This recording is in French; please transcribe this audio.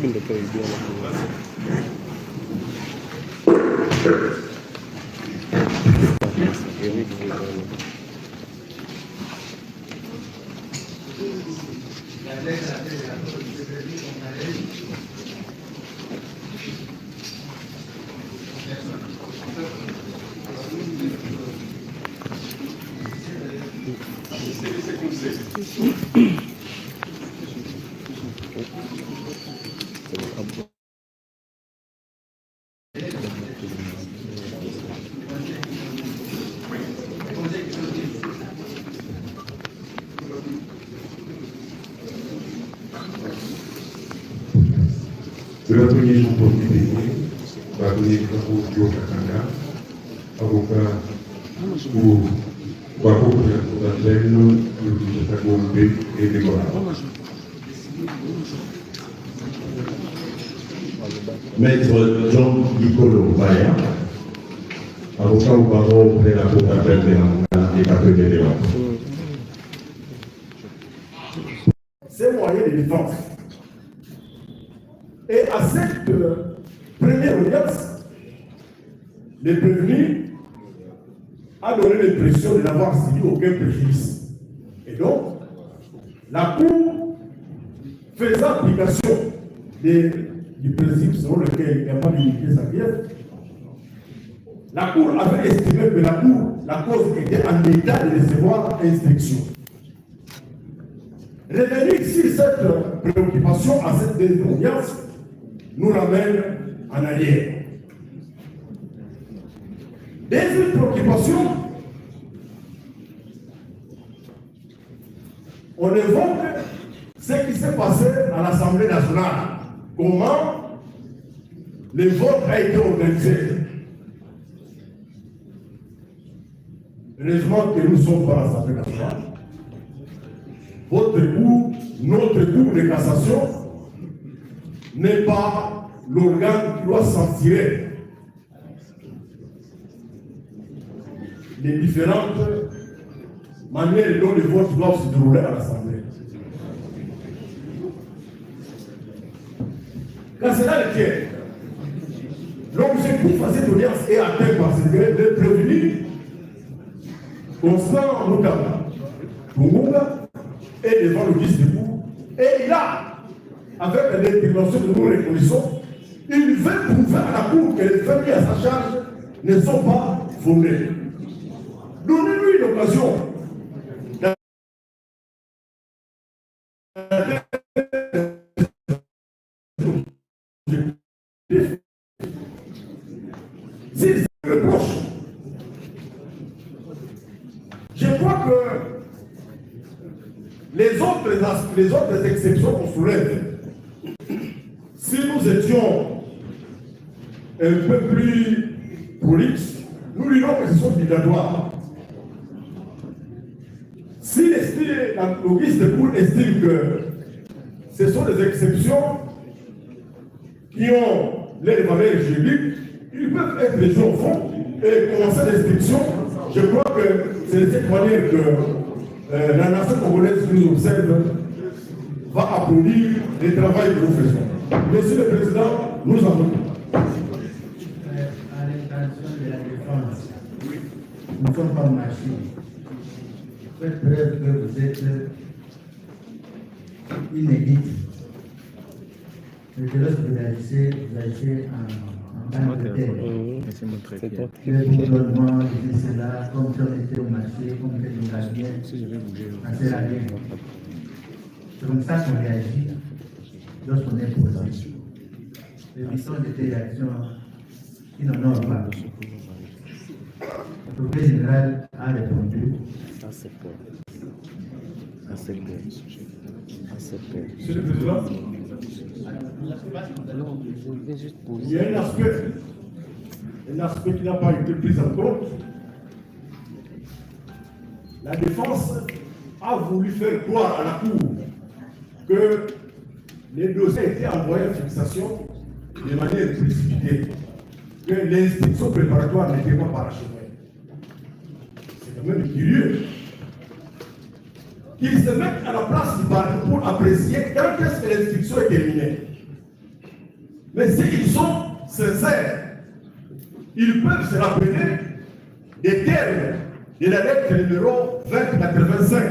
De la première jour pour l'idée, la première jour pour Kakanga, avocat pour la le et décorat. Maître John Nicolo Baya, avocat au barreau de la Cour d'appel de et Capitaine de Léon. Ces moyens de défense. Et à cette première audience, le prévenu a donné l'impression de n'avoir subi aucun préjudice. Et donc, la Cour faisant application du principe selon lequel il n'y a pas d'unité sanguine, la Cour avait estimé que la cause était en état de recevoir instruction. Revenir sur cette préoccupation à cette deuxième audience nous ramène en arrière. Deuxième préoccupation, on évoque ce qui s'est passé à l'Assemblée nationale. Comment le vote a été organisé. Heureusement que nous sommes pas à l'Assemblée nationale. Votre cour, notre cour de cassation, n'est pas l'organe qui doit censurer les différentes manières dont les votes doivent se dérouler à l'Assemblée. Quand cela est clair, l'objectif à cette audience est atteint par ce grève de prévenir Constant Mutamba Bungunga est devant le vice de cour et il a, avec l'intervention que nous reconnaissons, il veut prouver à la Cour que les faits mis à sa charge ne sont pas fondés. Donnez-lui l'occasion s'il se reproche. Je crois que les autres exceptions qu'on soulève, si nous étions un peu plus prolixes, nous dirons que ce sont obligatoires. Si la logiste de Cour estime que ce sont des exceptions qui ont les valeurs juridiques, ils peuvent être les au fond et commencer l'instruction. Je crois que c'est de cette manière que la nation congolaise qui nous observe va applaudir le travail que nous faisons. Monsieur le Président, nous en avons. À l'intention de la défense, nous ne sommes pas machines. Faites preuve que vous êtes inédite. Et que lorsque vous agissez en tant que tel. Le gouvernement dit cela, comme si on était au marché, comme si on était bien, assez la bien. C'est comme ça qu'on réagit lorsqu'on est posé. Ce sont des réactions qui n'en ont pas. Le procureur général a répondu. Monsieur le Président, il y a un aspect qui n'a pas été pris en compte. La défense a voulu faire croire à la Cour que les dossiers étaient envoyés en fixation de manière précipitée, que l'instruction préparatoire n'était pas parachevée. C'est quand même curieux qu'ils se mettent à la place du parti pour apprécier quand est-ce que l'instruction est terminée. Mais s'ils sont sincères, ils peuvent se rappeler des termes de la lettre numéro 2085